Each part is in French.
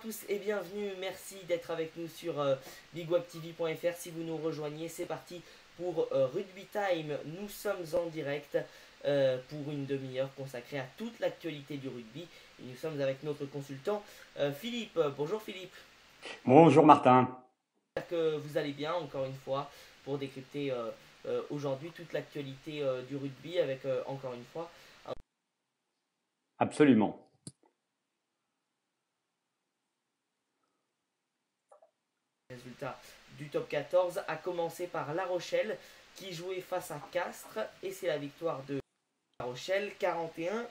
tous et bienvenue, merci d'être avec nous sur bigwebtv.fr. Si vous nous rejoignez, c'est parti pour Rugby Time. Nous sommes en direct pour une demi-heure consacrée à toute l'actualité du rugby. Et nous sommes avec notre consultant Philippe. Bonjour Philippe. Bonjour Martin. J'espère que vous allez bien encore une fois pour décrypter aujourd'hui toute l'actualité du rugby avec encore une fois un Absolument. résultat du top 14, à commencer par La Rochelle qui jouait face à Castres et c'est la victoire de La Rochelle 41-16.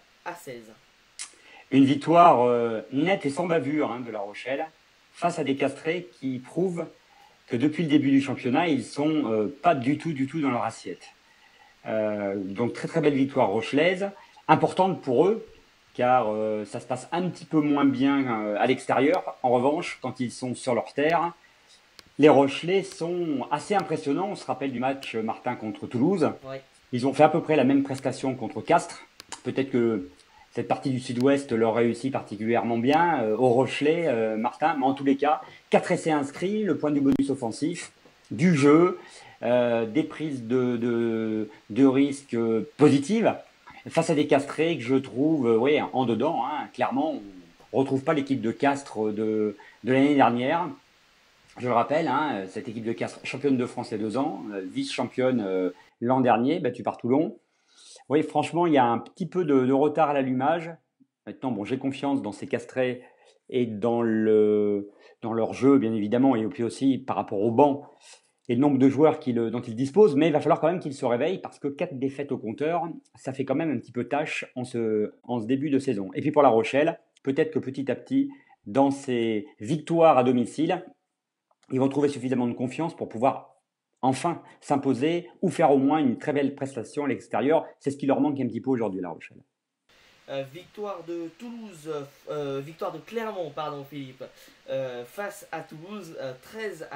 Une victoire nette et sans bavure de La Rochelle face à des Castrés qui prouvent que depuis le début du championnat, ils sont pas du tout dans leur assiette. Donc très belle victoire rochelaise, importante pour eux, car ça se passe un petit peu moins bien à l'extérieur. En revanche, quand ils sont sur leur terre, les Rochelais sont assez impressionnants. On se rappelle du match Martin contre Toulouse. Ouais. Ils ont fait à peu près la même prestation contre Castres. Peut-être que cette partie du sud-ouest leur réussit particulièrement bien aux Rochelais, Martin. Mais en tous les cas, 4 essais inscrits, le point du bonus offensif, du jeu, des prises de risques positives face à des Castrés que je trouve en dedans. Clairement, on ne retrouve pas l'équipe de Castres de l'année dernière. Je le rappelle, cette équipe de Castres, championne de France il y a 2 ans, vice-championne l'an dernier, battue par Toulon. Oui, franchement, il y a un petit peu de retard à l'allumage. Maintenant, bon, j'ai confiance dans ces Castrés et dans leur jeu, bien évidemment, et puis aussi par rapport au banc et le nombre de joueurs dont ils disposent. Mais il va falloir quand même qu'ils se réveillent parce que 4 défaites au compteur, ça fait quand même un petit peu tâche en ce début de saison. Et puis pour La Rochelle, peut-être que petit à petit, dans ces victoires à domicile, ils vont trouver suffisamment de confiance pour pouvoir enfin s'imposer ou faire au moins une très belle prestation à l'extérieur. C'est ce qui leur manque un petit peu aujourd'hui, La Rochelle. Victoire de Toulouse, victoire de Clermont, pardon Philippe, face à Toulouse 13-9.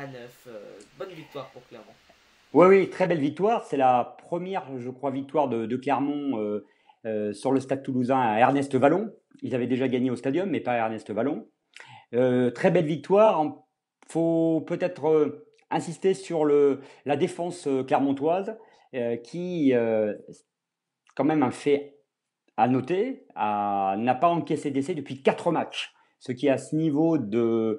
Bonne victoire pour Clermont. Oui, très belle victoire. C'est la première, je crois, victoire de Clermont sur le stade toulousain à Ernest Vallon. Ils avaient déjà gagné au stadium, mais pas à Ernest Vallon. Très belle victoire. Faut peut-être insister sur la défense clermontoise qui, quand même, un fait à noter, n'a pas encaissé d'essai depuis 4 matchs. Ce qui, à ce niveau je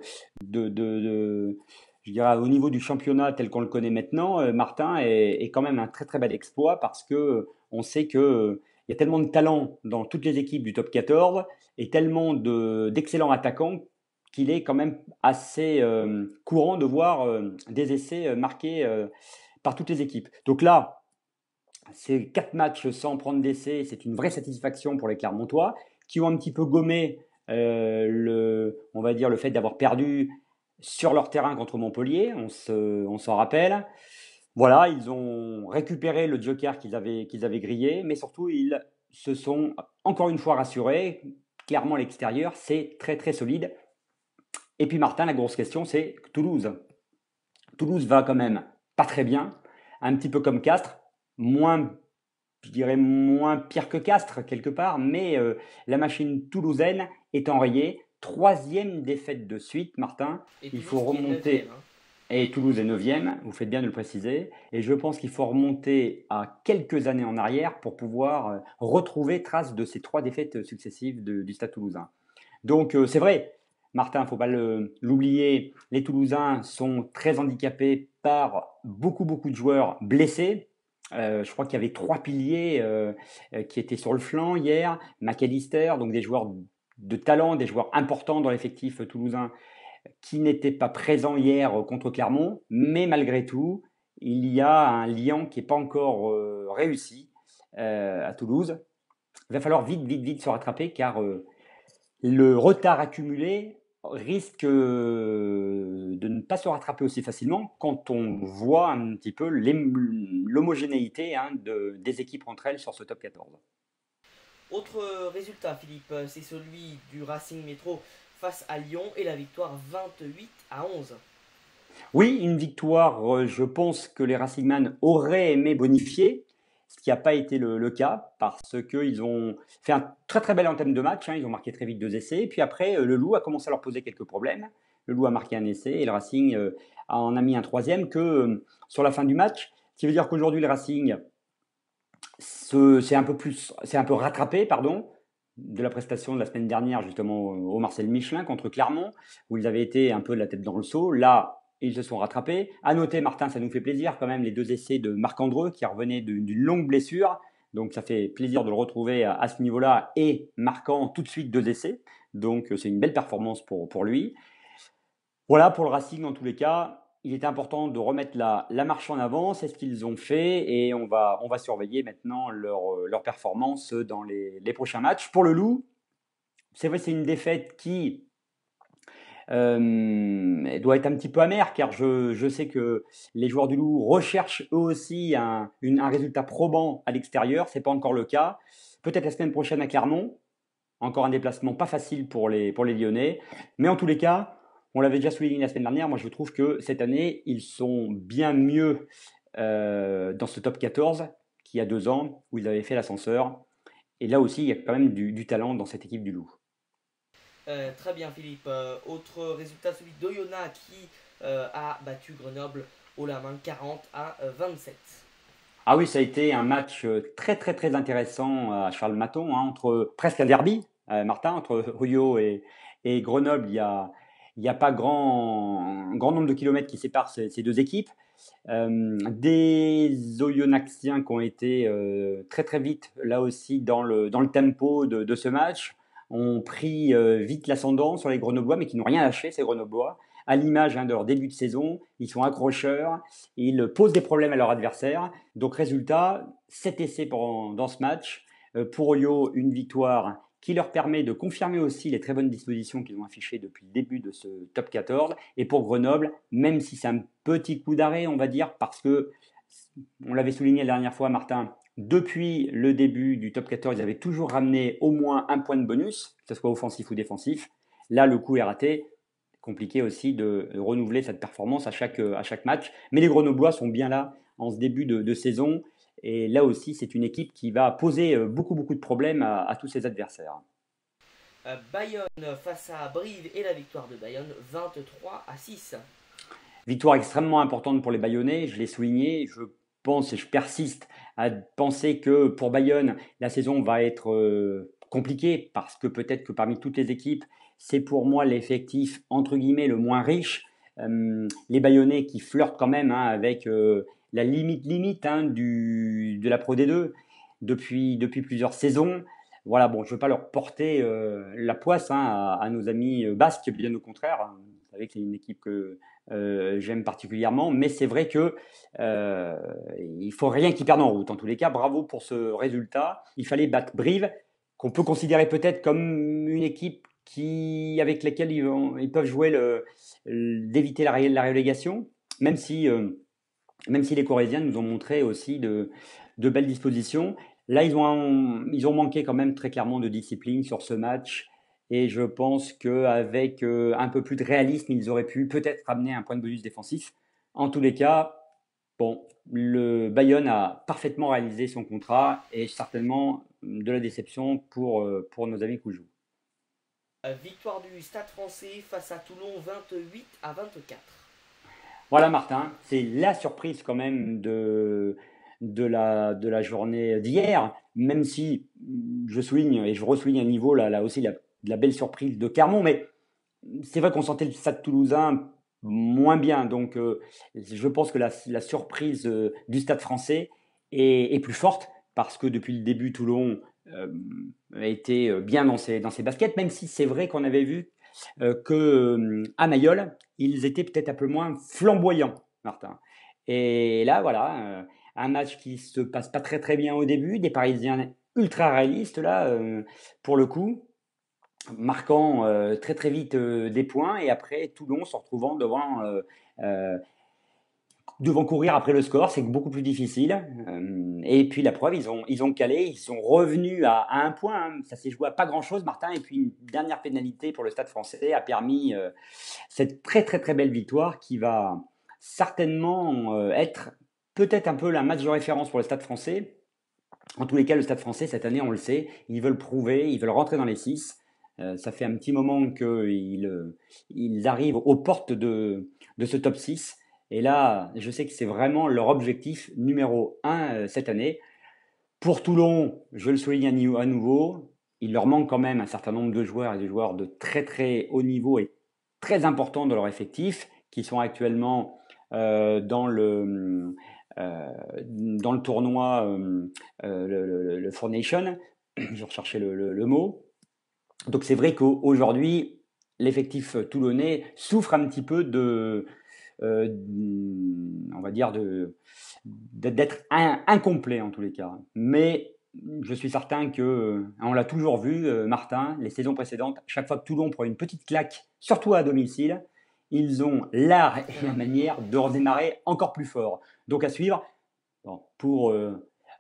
dirais, au niveau du championnat tel qu'on le connaît maintenant, Martin, est quand même un très bel exploit parce que on sait que il y a tellement de talent dans toutes les équipes du top 14 et tellement d'excellents attaquants qu'il est quand même assez courant de voir des essais marqués par toutes les équipes. Donc là, ces 4 matchs sans prendre d'essai, c'est une vraie satisfaction pour les Clermontois qui ont un petit peu gommé on va dire le fait d'avoir perdu sur leur terrain contre Montpellier, on s'en rappelle. Voilà, ils ont récupéré le joker qu'ils avaient grillé, mais surtout ils se sont encore une fois rassurés. Clairement, l'extérieur, c'est très solide. Et puis Martin, la grosse question, c'est Toulouse. Toulouse va quand même pas très bien, un petit peu comme Castres, je dirais moins pire que Castres quelque part, mais la machine toulousaine est enrayée. 3e défaite de suite, Martin. Et Il Toulouse faut qui est 9e. remonter. Et Toulouse est 9e, vous faites bien de le préciser. Et je pense qu'il faut remonter à quelques années en arrière pour pouvoir retrouver trace de ces 3 défaites successives du Stade Toulousain. Donc c'est vrai, Martin, il ne faut pas l'oublier, les Toulousains sont très handicapés par beaucoup de joueurs blessés. Je crois qu'il y avait 3 piliers qui étaient sur le flanc hier. McAllister, donc des joueurs de talent, des joueurs importants dans l'effectif toulousain qui n'étaient pas présents hier contre Clermont. Mais malgré tout, il y a un lien qui n'est pas encore réussi à Toulouse. Il va falloir vite se rattraper car le retard accumulé risque de ne pas se rattraper aussi facilement quand on voit un petit peu l'homogénéité des équipes entre elles sur ce top 14. Autre résultat Philippe, c'est celui du Racing Métro face à Lyon et la victoire 28-11. Oui, une victoire, je pense que les Racingman auraient aimé bonifier. ce qui n'a pas été le cas parce qu'ils ont fait un très très bel entame de match, hein, ils ont marqué très vite 2 essais, et puis après le Loup a commencé à leur poser quelques problèmes. Le Loup a marqué un essai et le Racing en a mis un troisième sur la fin du match, ce qui veut dire qu'aujourd'hui le Racing c'est un peu rattrapé, pardon, de la prestation de la semaine dernière justement au Marcel Michelin contre Clermont, où ils avaient été un peu la tête dans le seau. Là, ils se sont rattrapés. À noter, Martin, ça nous fait plaisir quand même, les 2 essais de Marc-Andreu qui revenait d'une longue blessure. Donc ça fait plaisir de le retrouver à ce niveau-là et marquant tout de suite 2 essais. Donc c'est une belle performance pour lui. Voilà, pour le Racing, en tous les cas, il était important de remettre la marche en avant. C'est ce qu'ils ont fait et on va surveiller maintenant leur performance dans les prochains matchs. Pour le Loup, c'est vrai, c'est une défaite qui doit être un petit peu amère car je sais que les joueurs du Loup recherchent eux aussi un résultat probant à l'extérieur. Ce n'est pas encore le cas. Peut-être la semaine prochaine à Clermont. Encore un déplacement pas facile pour les Lyonnais. Mais en tous les cas, on l'avait déjà souligné la semaine dernière, moi je trouve que cette année, ils sont bien mieux dans ce top 14 qu'il y a 2 ans, où ils avaient fait l'ascenseur. Et là aussi, il y a quand même du talent dans cette équipe du Loup. Très bien Philippe. Autre résultat, celui d'Oyonnax qui a battu Grenoble haut la main 40-27. Ah oui, ça a été un match très très très intéressant à Charles Maton, hein, presque un derby, Martin, entre Rio et Grenoble. Il y a pas grand nombre de kilomètres qui séparent ces 2 équipes. Des Oyonnaxiens qui ont été très très vite là aussi dans le tempo de ce match, ont pris vite l'ascendant sur les Grenoblois, mais qui n'ont rien lâché, ces Grenoblois. À l'image de leur début de saison, ils sont accrocheurs, ils posent des problèmes à leur adversaire. Donc résultat, 7 essais dans ce match. Pour Oyo, une victoire qui leur permet de confirmer aussi les très bonnes dispositions qu'ils ont affichées depuis le début de ce top 14. Et pour Grenoble, même si c'est un petit coup d'arrêt, on va dire, parce que, on l'avait souligné la dernière fois, Martin, depuis le début du top 14, ils avaient toujours ramené au moins un point de bonus, que ce soit offensif ou défensif. Là, le coup est raté. Compliqué aussi de renouveler cette performance à chaque match. Mais les Grenoblois sont bien là en ce début de saison. Et là aussi, c'est une équipe qui va poser beaucoup de problèmes à tous ses adversaires. Bayonne face à Brive et la victoire de Bayonne 23-6. Victoire extrêmement importante pour les Bayonnais, je l'ai souligné. Je pense et je persiste à penser que pour Bayonne, la saison va être compliquée parce que peut-être que parmi toutes les équipes, c'est pour moi l'effectif entre guillemets le moins riche. Les Bayonnais qui flirtent quand même avec la limite de la Pro D2 depuis plusieurs saisons. Voilà, bon, je ne veux pas leur porter la poisse à nos amis basques, bien au contraire. Vous savez que c'est une équipe que j'aime particulièrement, mais c'est vrai que il faut rien qu'ils perdent en route. En tous les cas, bravo pour ce résultat. Il fallait battre Brive, qu'on peut considérer peut-être comme une équipe avec laquelle ils peuvent jouer d'éviter la relégation, même si les Corésiens nous ont montré aussi de belles dispositions. Là, ils ont manqué quand même très clairement de discipline sur ce match. Et je pense qu'avec un peu plus de réalisme, ils auraient pu peut-être ramener un point de bonus défensif. En tous les cas, bon, le Bayonne a parfaitement réalisé son contrat et certainement de la déception pour nos amis Coujou. Victoire du Stade français face à Toulon 28-24. Voilà Martin, c'est la surprise quand même de la journée d'hier, même si je souligne et je ressouligne à niveau là aussi la belle surprise de Clermont, mais c'est vrai qu'on sentait le Stade toulousain moins bien, donc je pense que la surprise du Stade français est plus forte, parce que depuis le début, Toulon a été bien dans ses baskets, même si c'est vrai qu'on avait vu qu'à Mayol, ils étaient peut-être un peu moins flamboyants, Martin. Et là, voilà, un match qui se passe pas très très bien au début, des Parisiens ultra réalistes là, pour le coup, marquant très très vite des points, et après Toulon se retrouvant devant courir après le score, c'est beaucoup plus difficile. Et puis la preuve, ils ont calé, ils sont revenus à un point. Hein. Ça s'est joué à pas grand-chose, Martin. Et puis une dernière pénalité pour le Stade français a permis cette très très très belle victoire qui va certainement être peut-être un peu la match de référence pour le Stade français. En tous les cas, le Stade français, cette année, on le sait, ils veulent prouver, ils veulent rentrer dans les 6. Ça fait un petit moment qu'ils arrivent aux portes de ce top 6. Et là, je sais que c'est vraiment leur objectif numéro 1 cette année. Pour Toulon, je le souligne à nouveau, il leur manque quand même un certain nombre de joueurs et des joueurs de très très haut niveau et très importants dans leur effectif, qui sont actuellement dans le tournoi le Four Nation. Je recherchais le mot. Donc c'est vrai qu'aujourd'hui, l'effectif toulonnais souffre un petit peu on va dire d'être incomplet en tous les cas. Mais je suis certain que, on l'a toujours vu, Martin, les saisons précédentes, chaque fois que Toulon prend une petite claque, surtout à domicile, ils ont l'art et la manière de redémarrer encore plus fort. Donc à suivre, pour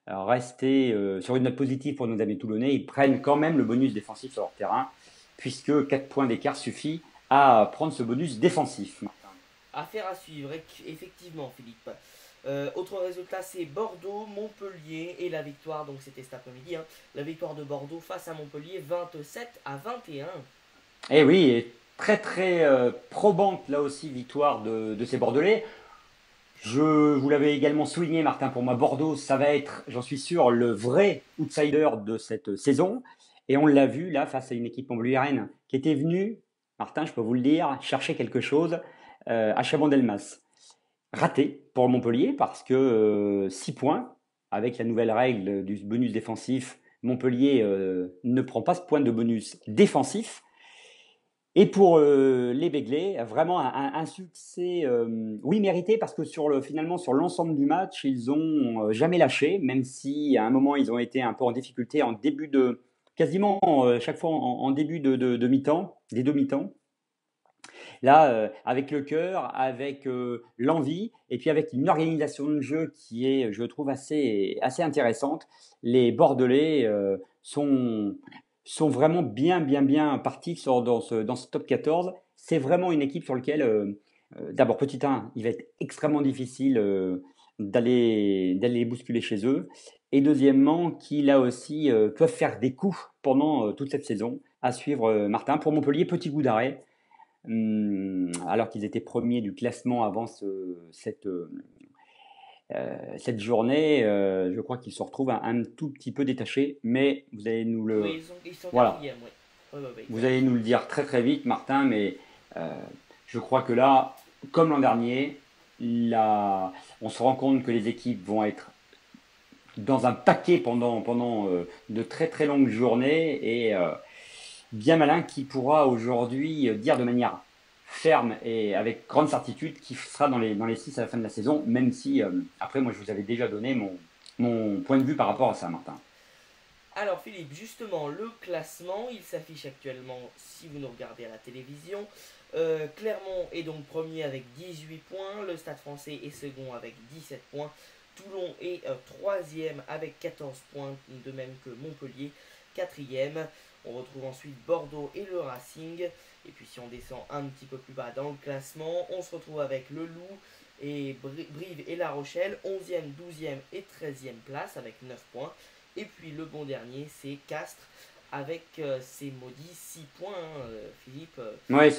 rester sur une note positive pour nos amis toulonnais, ils prennent quand même le bonus défensif sur leur terrain, puisque 4 points d'écart suffit à prendre ce bonus défensif. Affaire à suivre, effectivement, Philippe. Autre résultat, c'est Bordeaux, Montpellier et la victoire, donc c'était cet après-midi, hein, la victoire de Bordeaux face à Montpellier, 27-21. Et oui, et très très probante là aussi victoire de ces Bordelais. Je vous l'avais également souligné, Martin, pour moi, Bordeaux, ça va être, j'en suis sûr, le vrai outsider de cette saison. Et on l'a vu là face à une équipe montpelliéraine qui était venue, Martin, je peux vous le dire, chercher quelque chose à Chabandelmas. Raté pour Montpellier parce que 6 points, avec la nouvelle règle du bonus défensif, Montpellier ne prend pas ce point de bonus défensif. Et pour les Béglés, vraiment un succès, oui, mérité, parce que finalement, sur l'ensemble du match, ils ont jamais lâché, même si à un moment, ils ont été un peu en difficulté en début quasiment chaque fois en début de mi-temps, des deux mi-temps. Là, avec le cœur, avec l'envie, et puis avec une organisation de jeu qui est, je trouve, assez intéressante, les Bordelais sont vraiment bien partis dans ce top 14. C'est vraiment une équipe sur laquelle, d'abord, petit 1, il va être extrêmement difficile d'aller les bousculer chez eux. Et deuxièmement, qui là aussi peuvent faire des coups pendant toute cette saison. À suivre, Martin. Pour Montpellier, petit goût d'arrêt. Alors qu'ils étaient premiers du classement avant cette journée, je crois qu'ils se retrouvent un tout petit peu détachés, mais vous allez nous le Oui, ils sont voilà, quatrième, oui. Ouais. vous allez nous le dire très très vite, Martin, mais je crois que là, comme l'an dernier, là, on se rend compte que les équipes vont être dans un paquet pendant de très très longues journées et bien malin qui pourra aujourd'hui dire de manière ferme et avec grande certitude qui sera dans les 6 à la fin de la saison, même si après moi je vous avais déjà donné mon point de vue par rapport à ça, Martin. Alors Philippe, justement, le classement, il s'affiche actuellement si vous nous regardez à la télévision. Clermont est donc premier avec 18 points, le Stade français est second avec 17 points, Toulon est troisième avec 14 points, de même que Montpellier, quatrième. On retrouve ensuite Bordeaux et le Racing. Et puis si on descend un petit peu plus bas dans le classement, on se retrouve avec le Loup et Brive et La Rochelle, 11e, 12e et 13e place avec 9 points. Et puis le bon dernier, c'est Castres avec ses maudits 6 points, hein, Philippe. Ouais,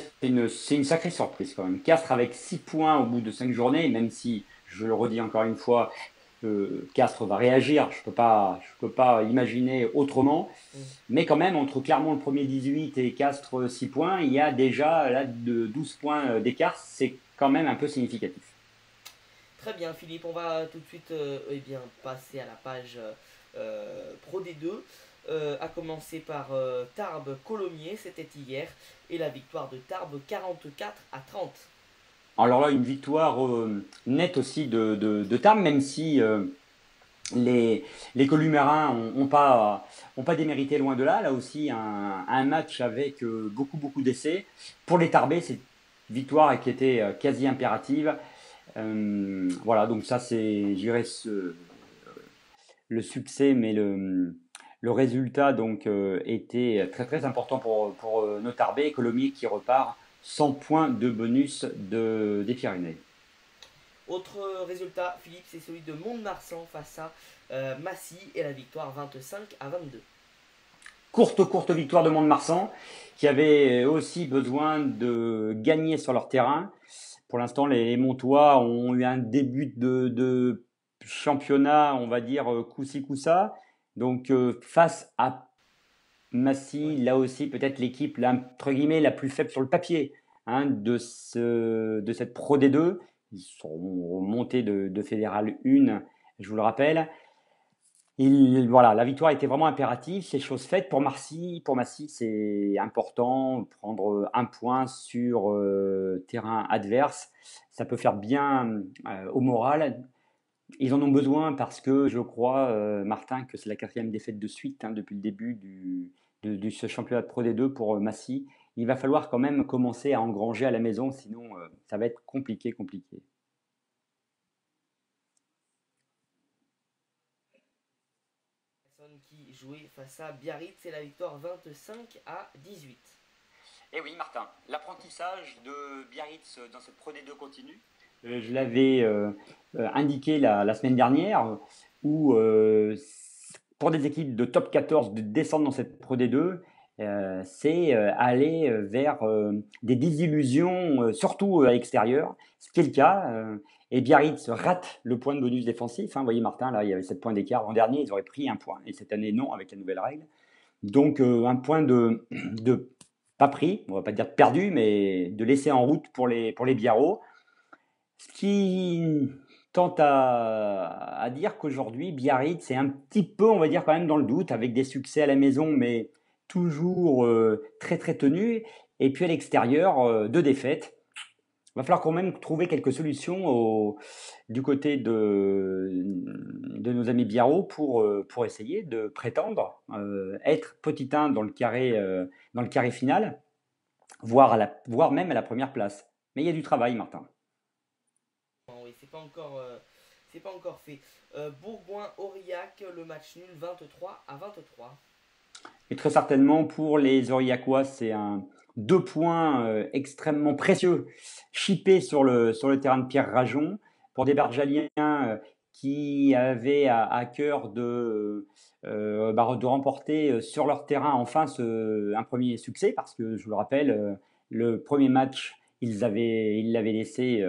c'est une sacrée surprise quand même. Castres avec 6 points au bout de 5 journées, même si, je le redis encore une fois, Castres va réagir, je peux pas imaginer autrement. Mais quand même, entre Clermont le premier 18 et Castres 6 points, il y a déjà là de 12 points d'écart, c'est quand même un peu significatif. Très bien Philippe, on va tout de suite passer à la page Pro D2, à commencer par Tarbes-Colomiers, c'était hier, et la victoire de Tarbes 44-30. Alors là, une victoire nette aussi de Tarbes, même si les Columérins n'ont pas démérité loin de là. Là aussi, un match avec beaucoup d'essais. Pour les Tarbais, c'est une victoire qui était quasi impérative. Voilà, donc ça, c'est, je dirais, le succès, mais le résultat donc était très important pour nos Tarbais. Colomiers qui repart 100 points de bonus des Pyrénées. Autre résultat, Philippe, c'est celui de Mont-de-Marsan face à Massy et la victoire 25-22. Courte victoire de Mont-de-Marsan, qui avait aussi besoin de gagner sur leur terrain. Pour l'instant, les Montois ont eu un début de championnat, on va dire, coup-ci, coup-ça. Donc, face à Massy, là aussi, peut-être l'équipe, entre guillemets, la plus faible sur le papier de cette Pro D2. Ils sont montés de Fédéral 1, je vous le rappelle. Voilà, la victoire était vraiment impérative, c'est chose faite. Pour Massy, c'est important, prendre un point sur terrain adverse, ça peut faire bien au moral. Ils en ont besoin parce que je crois, Martin, que c'est la 4e défaite de suite depuis le début de ce championnat de Pro D2 pour Massy. Il va falloir quand même commencer à engranger à la maison, sinon ça va être compliqué. Qui jouait face à Biarritz, c'est la victoire 25-18. Eh oui, Martin, l'apprentissage de Biarritz dans cette Pro D2 continue. Je l'avais indiqué la semaine dernière, où pour des équipes de top 14 de descendre dans cette Pro D2, c'est aller vers des désillusions, surtout à l'extérieur, ce qui est le cas. Et Biarritz rate le point de bonus défensif. Vous voyez, Martin, là, il y avait 7 points d'écart. L'an dernier, ils auraient pris un point, et cette année, non, avec la nouvelle règle. Donc, un point de pas pris, on va pas dire perdu, mais de laisser en route pour les Biarros. Ce qui tente à dire qu'aujourd'hui, Biarritz, c'est un petit peu, on va dire, quand même dans le doute, avec des succès à la maison, mais toujours très tenus. Et puis à l'extérieur, 2 défaites. Il va falloir quand même trouver quelques solutions du côté de nos amis Biarros pour essayer de prétendre être petit 1 dans le carré final, voire même à la première place. Mais il y a du travail, Martin. Oui, c'est pas encore fait. Bourgoin-Aurillac, le match nul 23-23. Et très certainement pour les Aurillacois, c'est 2 points extrêmement précieux, chippés sur le terrain de Pierre Rajon, pour des Barjaliens qui avaient à cœur de remporter sur leur terrain enfin un premier succès, parce que je vous le rappelle, le premier match, ils l'avaient laissé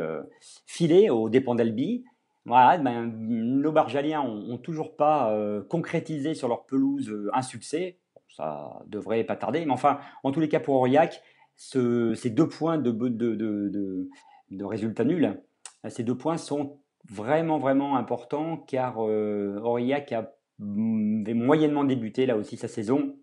filer aux dépens d'Albi. Voilà, nos Barjaliens ont toujours pas concrétisé sur leur pelouse un succès. Ça devrait pas tarder, mais enfin, en tous les cas pour Aurillac, ces 2 points de résultats nuls, ces 2 points sont vraiment importants, car Aurillac avait moyennement débuté là aussi sa saison.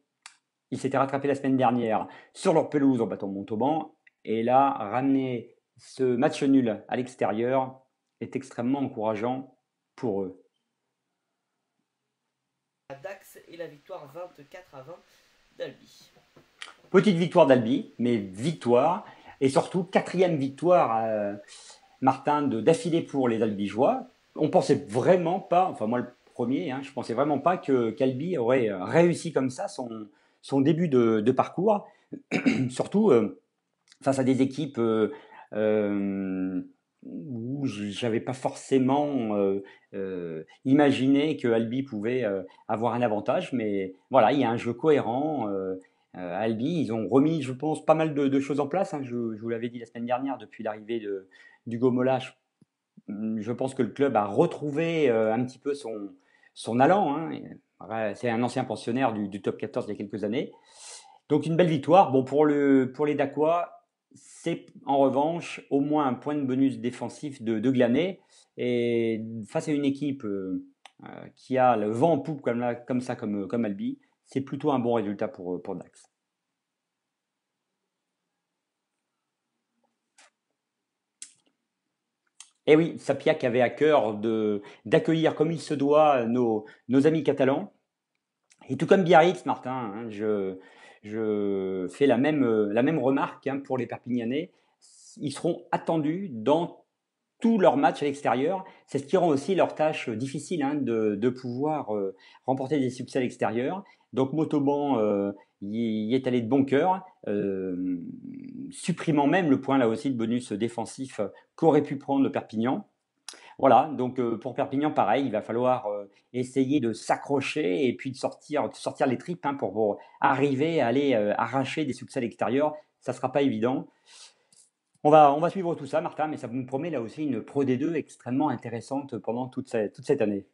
Il s'était rattrapé la semaine dernière sur leur pelouse en battant Montauban, et là, ramener ce match nul à l'extérieur est extrêmement encourageant pour eux. Dax et la victoire 24-20 d'Albi. Petite victoire d'Albi, mais victoire, et surtout 4e victoire, Martin, d'affilée pour les Albigeois. On pensait vraiment pas, enfin moi le premier, je pensais vraiment pas qu'Albi aurait réussi comme ça son début de parcours, surtout face à des équipes où j'avais pas forcément imaginé que Albi pouvait avoir un avantage, mais voilà, il y a un jeu cohérent. Albi, ils ont remis, je pense, pas mal de choses en place. Je vous l'avais dit la semaine dernière, depuis l'arrivée d'Hugo Mola, je pense que le club a retrouvé un petit peu son allant. C'est un ancien pensionnaire du top 14 il y a quelques années. Donc une belle victoire. Bon, pour les Dacois, c'est en revanche au moins un point de bonus défensif de glaner. Et face à une équipe qui a le vent en poupe comme Albi, c'est plutôt un bon résultat pour Dax. Et oui, Sapiac avait à cœur d'accueillir comme il se doit nos amis catalans. Et tout comme Biarritz, Martin, je fais la même remarque pour les Perpignanais. Ils seront attendus dans tous leurs matchs à l'extérieur. C'est ce qui rend aussi leur tâche difficile de pouvoir remporter des succès à l'extérieur. Donc Montauban y est allé de bon cœur, supprimant même le point là aussi de bonus défensif qu'aurait pu prendre le Perpignan. Voilà, donc pour Perpignan, pareil, il va falloir essayer de s'accrocher et puis de sortir les tripes pour arriver à aller arracher des succès à l'extérieur. Ça ne sera pas évident. On va suivre tout ça, Martin, mais ça nous promet là aussi une Pro D2 extrêmement intéressante pendant toute cette année.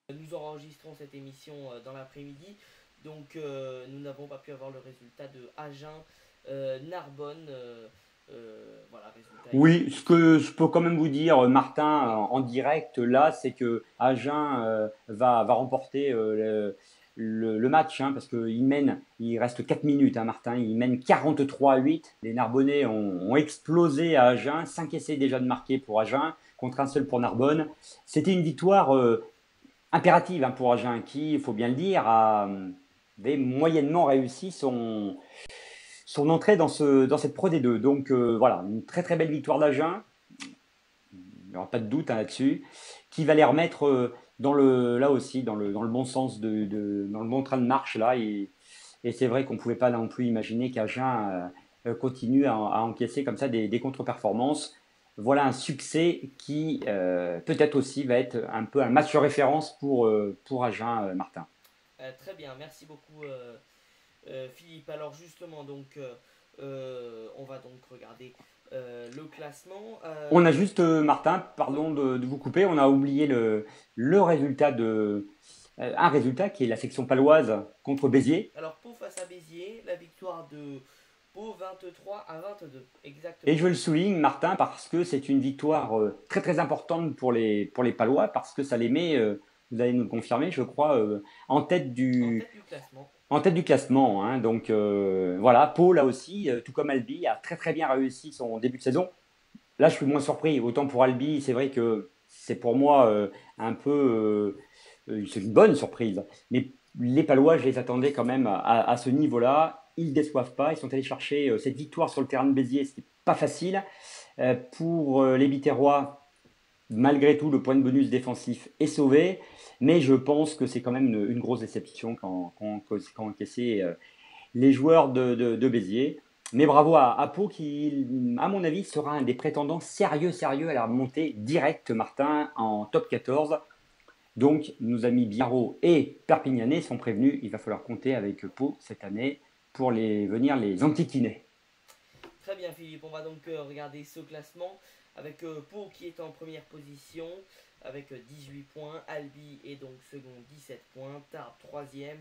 Nous enregistrons cette émission dans l'après-midi, donc nous n'avons pas pu avoir le résultat de Agen Narbonne. Voilà, résultat Oui, ce que je peux quand même vous dire, Martin, en direct, là, c'est que Agen va remporter le match, parce qu'il mène, il reste 4 minutes, Martin, il mène 43-8. Les Narbonnais ont explosé à Agen, 5 essais déjà de marquer pour Agen, contre un seul pour Narbonne. C'était une victoire impérative pour Agen, qui, il faut bien le dire, avait moyennement réussi son entrée dans cette Pro D2. Donc voilà, une très très belle victoire d'Agen, il n'y aura pas de doute là-dessus, qui va les remettre là aussi dans le bon sens, dans le bon train de marche là. Et c'est vrai qu'on ne pouvait pas non plus imaginer qu'Agen continue à encaisser comme ça des contre-performances. Voilà un succès qui peut-être aussi va être un peu un match de référence pour Agen, Martin. très bien, merci beaucoup Philippe. Alors justement, donc on va donc regarder le classement. On a juste, Martin, pardon de vous couper, on a oublié le résultat un résultat qui est la section paloise contre Béziers. Alors Pau face à Béziers, la victoire de Pau 23-22, exactement. Et je le souligne, Martin, parce que c'est une victoire très très importante pour les Palois, parce que ça les met, vous allez nous le confirmer, je crois, en tête du classement. En tête du classement. Donc voilà, Pau là aussi, tout comme Albi, a très très bien réussi son début de saison. Là, je suis moins surpris. Autant pour Albi, c'est vrai que c'est pour moi un peu, c'est une bonne surprise. Mais les Palois, je les attendais quand même à ce niveau-là. Ils ne déçoivent pas. Ils sont allés chercher cette victoire sur le terrain de Béziers, ce qui n'est pas facile. Pour les Biterrois, malgré tout, le point de bonus défensif est sauvé. Mais je pense que c'est quand même une grosse déception quand encaissé les joueurs de Béziers. Mais bravo à Pau qui, à mon avis, sera un des prétendants sérieux à la montée directe, Martin, en top 14. Donc, nos amis Biarro et Perpignanais sont prévenus. Il va falloir compter avec Pau cette année pour venir les enquiquiner. Très bien Philippe, on va donc regarder ce classement avec Pau qui est en première position avec 18 points, Albi est donc second 17 points, Tarbes 3e,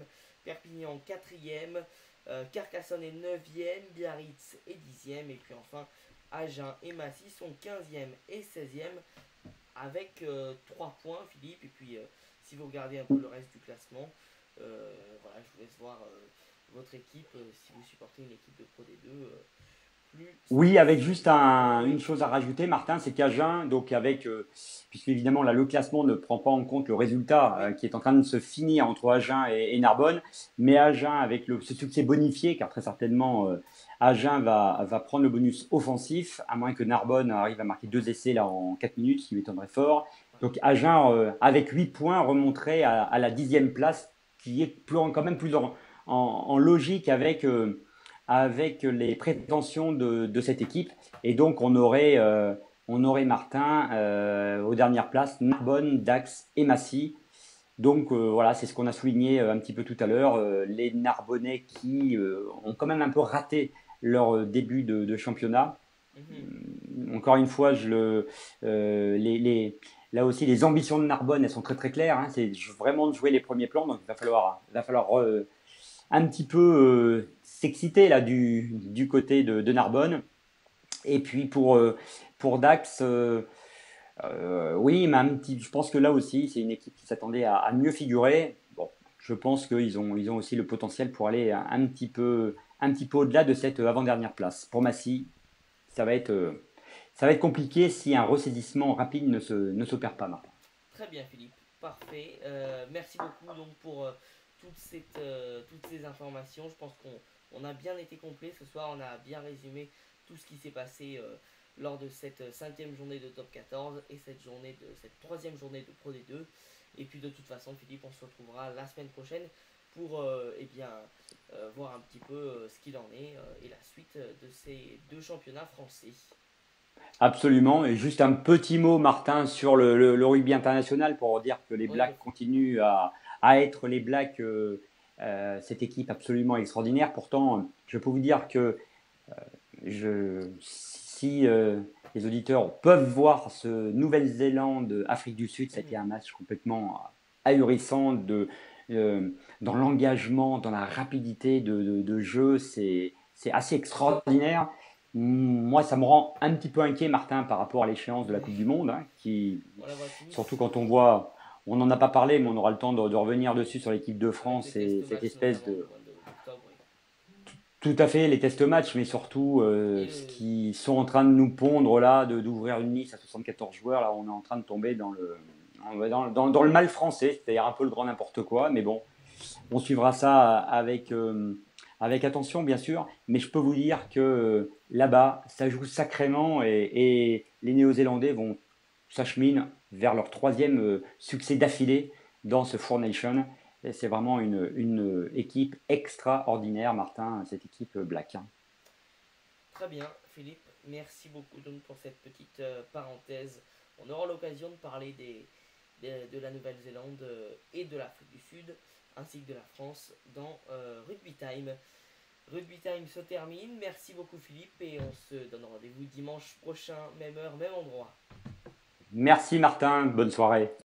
Perpignan 4e, Carcassonne est 9e, Biarritz est 10e et puis enfin Agen et Massy sont 15e et 16e avec 3 points Philippe. Et puis si vous regardez un peu le reste du classement, voilà, je vous laisse voir votre équipe, si vous supportez une équipe de Pro D2. Oui, avec juste une chose à rajouter, Martin, c'est qu'Agen, donc puisque évidemment là le classement ne prend pas en compte le résultat qui est en train de se finir entre Agen et Narbonne, mais Agen avec ce succès bonifié, car très certainement Agen va prendre le bonus offensif, à moins que Narbonne arrive à marquer 2 essais là en 4 minutes, ce qui m'étonnerait fort. Donc Agen, avec 8 points, remonterait à la 10e place, qui est quand même plus en logique avec les prétentions de cette équipe. Et donc, on aurait Martin aux dernières places, Narbonne, Dax et Massy. Donc voilà, c'est ce qu'on a souligné un petit peu tout à l'heure. Les Narbonnais qui ont quand même un peu raté leur début de championnat. Encore une fois, là aussi, les ambitions de Narbonne, elles sont très très claires. C'est vraiment de jouer les premiers plans. Donc il va falloir un petit peu s'exciter là du côté de Narbonne. Et puis pour Dax, oui, mais je pense que là aussi, c'est une équipe qui s'attendait à mieux figurer. Bon, je pense qu'ils ont aussi le potentiel pour aller un petit peu au-delà de cette avant-dernière place. Pour Massy, ça va être compliqué si un ressaisissement rapide ne s'opère pas, Martin. Très bien Philippe, parfait. Merci beaucoup donc pour toutes ces informations. Je pense qu'on a bien été complet ce soir, on a bien résumé tout ce qui s'est passé lors de cette 5e journée de top 14 et cette 3e journée de Pro D2. Et puis de toute façon Philippe, on se retrouvera la semaine prochaine pour voir un petit peu ce qu'il en est et la suite de ces deux championnats français. Absolument. Et juste un petit mot, Martin, sur le rugby international pour dire que les Oui, Blacks continuent à être les Blacks, cette équipe absolument extraordinaire. Pourtant, je peux vous dire que si les auditeurs peuvent voir ce Nouvelle-Zélande-Afrique du Sud, c'était un match complètement ahurissant dans l'engagement, dans la rapidité de jeu. C'est assez extraordinaire. Moi, ça me rend un petit peu inquiet, Martin, par rapport à l'échéance de la Coupe du Monde, hein, on la voit tous surtout quand on voit, on n'en a pas parlé, mais on aura le temps de revenir dessus sur l'équipe de avec France les et test cette matchs espèce notamment de, du mois d'octobre. Oui. tout à fait, les tests matchs, mais surtout Et ce qui sont en train de nous pondre là, d'ouvrir une liste à 74 joueurs. Là, on est en train de tomber dans le mal français, c'est-à-dire un peu le grand n'importe quoi. Mais bon, on suivra ça avec attention, bien sûr. Mais je peux vous dire que là-bas, ça joue sacrément et les Néo-Zélandais s'acheminent vers leur troisième succès d'affilée dans ce Four Nations. Et c'est vraiment une équipe extraordinaire, Martin, cette équipe Black. Très bien, Philippe. Merci beaucoup donc pour cette petite parenthèse. On aura l'occasion de parler de la Nouvelle-Zélande et de l'Afrique du Sud, ainsi que de la France dans Rugby Time. Rugby Time se termine. Merci beaucoup, Philippe, et on se donne rendez-vous dimanche prochain, même heure, même endroit. Merci Martin, bonne soirée.